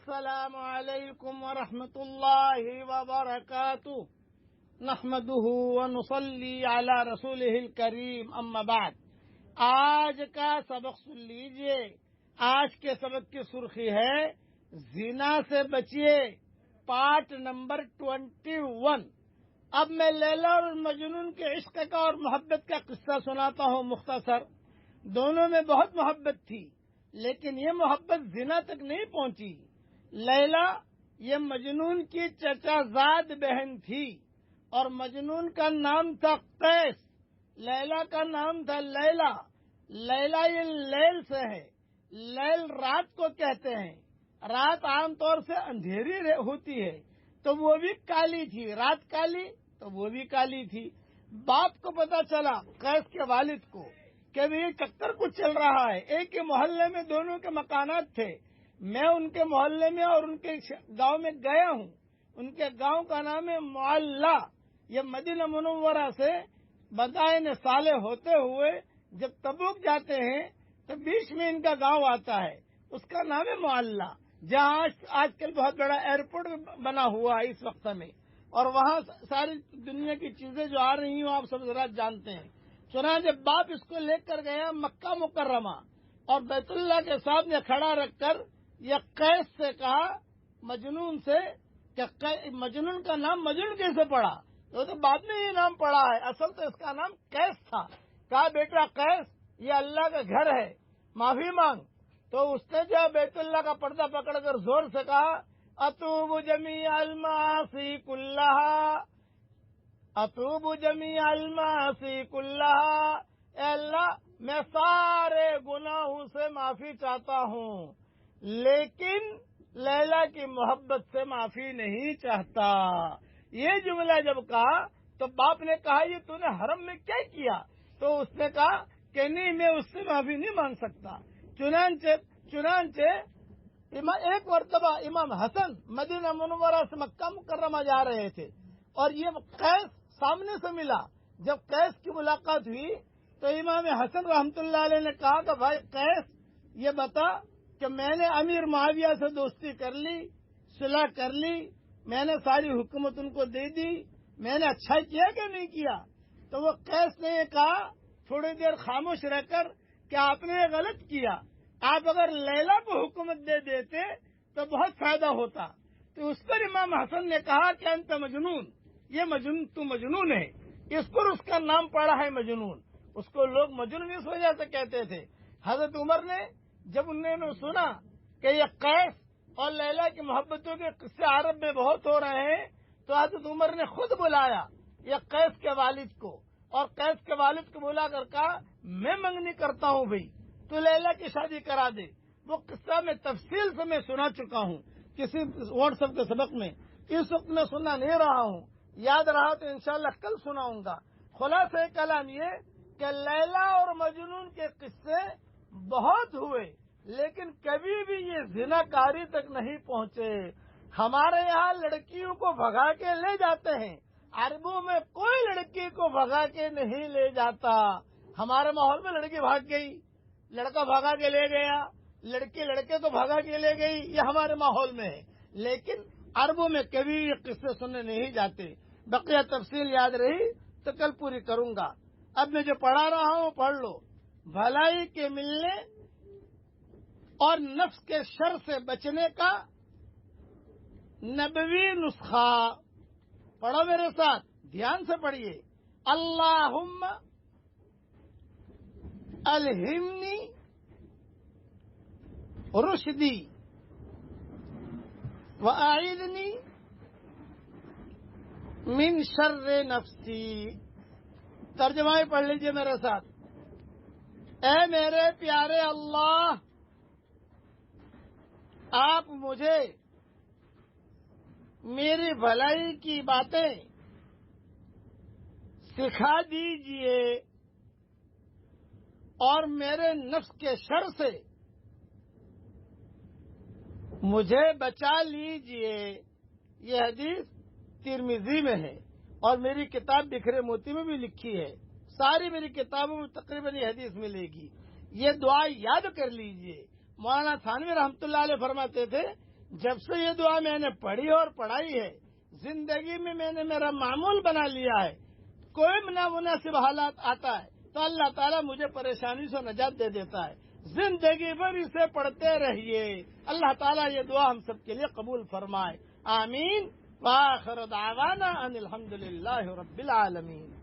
السلام علیکم ورحمۃ اللہ وبرکاتہ نحمده ونصلی علی رسولہ الکریم اما بعد۔ آج کا سبق سن لیجئے۔ آج کے سبق کی سرخی ہے زنا سے بچیے، پارٹ نمبر 21۔ اب میں لیلا اور مجنون کے عشق کا اور محبت کا قصہ سناتا ہوں مختصر۔ دونوں میں بہت محبت تھی، لیکن یہ محبت زنا تک نہیں پہنچی۔ لیلا یہ مجنون کی چچا زاد بہن تھی اور مجنون کا نام تھا قیس، لیلا کا نام تھا لیلا۔ لیلا یہ لیل سے ہے، لیل رات کو کہتے ہیں۔ رات عام طور سے اندھیری ہوتی ہے، تو وہ بھی کالی تھی، رات کالی تو وہ بھی کالی تھی۔ باپ کو پتا چلا، قیس کے والد کو، کہ یہ چکر کچھ چل رہا ہے۔ ایک ہی محلے میں دونوں کے مکانات تھے۔ میں ان کے محلے میں اور ان کے گاؤں میں گیا ہوں۔ ان کے گاؤں کا نام ہے معلّہ۔ یہ مدینہ منورہ سے بدائن صالح ہوتے ہوئے جب تبوک جاتے ہیں تو بیچ میں ان کا گاؤں آتا ہے، اس کا نام ہے معلّہ، جہاں آج کل بہت بڑا ایئرپورٹ بنا ہوا ہے اس وقت میں، اور وہاں ساری دنیا کی چیزیں جو آ رہی ہیں آپ سب ذرا جانتے ہیں۔ چنانچہ باپ اس کو لے کر گیا مکہ مکرمہ، اور بیت اللہ کے سامنے کھڑا رکھ کر یہ قیس سے کہا، مجنون سے، کہ مجنون کا نام مجنون کیسے پڑا؟ تو بعد میں یہ نام پڑا ہے، اصل تو اس کا نام قیس تھا۔ کہا بیٹا قیس، یہ اللہ کا گھر ہے، معافی مانگ۔ تو اس نے جو بیت اللہ کا پردہ پکڑ کر زور سے کہا، اتوب جمیع المعاصی کلہا، اتوب جمیع المعاصی کلہا، اے اللہ میں سارے گناہوں سے معافی چاہتا ہوں، لیکن لیلا کی محبت سے معافی نہیں چاہتا۔ یہ جملہ جب کہا تو باپ نے کہا یہ تو نے حرم میں کیا کیا؟ تو اس نے کہا کہ نہیں، میں اس سے معافی نہیں مانگ سکتا۔ چنانچہ ایک مرتبہ امام حسن مدینہ منورہ سے مکہ مکرمہ جا رہے تھے، اور یہ قیس سامنے سے ملا۔ جب قیس کی ملاقات ہوئی تو امام حسن رحمۃ اللہ علیہ نے کہا کہ بھائی قیس، یہ بتا کہ میں نے امیر معاویہ سے دوستی کر لی، صلح کر لی، میں نے ساری حکومت ان کو دے دی، میں نے اچھا کیا کہ نہیں کیا؟ تو وہ قیس نے یہ کہا تھوڑی دیر خاموش رہ کر کہ آپ نے یہ غلط کیا، آپ اگر لیلا کو حکومت دے دیتے تو بہت فائدہ ہوتا۔ تو اس پر امام حسن نے کہا کہ انت مجنون، یہ مجنون، تو مجنون ہے۔ اس پر اس کا نام پڑا ہے مجنون۔ اس کو لوگ مجنون اس وجہ سے کہتے تھے۔ حضرت عمر نے جب انہوں نے سنا کہ یہ قیس اور لیلا کی محبتوں کے قصے عرب میں بہت ہو رہے ہیں، تو حضرت عمر نے خود بلایا یہ قیس کے والد کو، اور قیس کے والد کو بلا کر کہا میں منگنی کرتا ہوں بھائی، تو لیلا کی شادی کرا دے۔ وہ قصہ میں تفصیل سے میں سنا چکا ہوں کسی واٹس ایپ کے سبق میں، اس وقت میں سنا نہیں رہا ہوں، یاد رہا تو انشاءاللہ کل سناؤں گا۔ خلاصہ کلام یہ کہ لیلا اور مجنون کے قصے بہت ہوئے، لیکن کبھی بھی یہ زنا کاری تک نہیں پہنچے۔ ہمارے یہاں لڑکیوں کو بھگا کے لے جاتے ہیں، عربوں میں کوئی لڑکی کو بھگا کے نہیں لے جاتا۔ ہمارے ماحول میں لڑکی بھاگ گئی، لڑکا بھگا کے لے گیا، لڑکی لڑکے کو بھگا کے لے گئی، یہ ہمارے ماحول میں ہے، لیکن عربوں میں کبھی یہ قصے سننے نہیں جاتے۔ بقیہ تفصیل یاد رہی تو کل پوری کروں گا۔ اب میں جو پڑھا رہا ہوں پڑھ لو۔ بھلائی کے ملنے اور نفس کے شر سے بچنے کا نبوی نسخہ، پڑھو میرے ساتھ، دھیان سے پڑھیے۔ اللہم الہمنی رشدی واعذنی من شر نفسی۔ ترجمہ ہی پڑھ لیجئے میرے ساتھ۔ اے میرے پیارے اللہ، آپ مجھے میری بھلائی کی باتیں سکھا دیجئے اور میرے نفس کے شر سے مجھے بچا لیجئے۔ یہ حدیث ترمذی میں ہے اور میری کتاب بکھرے موتی میں بھی لکھی ہے۔ ساری میری کتابوں میں تقریباً یہ حدیث ملے گی۔ یہ دعا یاد کر لیجئے۔ مولانا تھانوی رحمۃ اللہ علیہ فرماتے تھے جب سے یہ دعا میں نے پڑھی اور پڑھائی ہے، زندگی میں نے میرا معمول بنا لیا ہے. کوئی نامناسب حالات آتا ہے تو اللہ تعالیٰ مجھے پریشانی سے نجات دے دیتا ہے. زندگی بھر اسے پڑھتے رہیے. اللہ تعالیٰ یہ دعا ہم سب کے لیے قبول فرمائے. آمین. وآخر دعوانا ان الحمد للہ رب العالمین.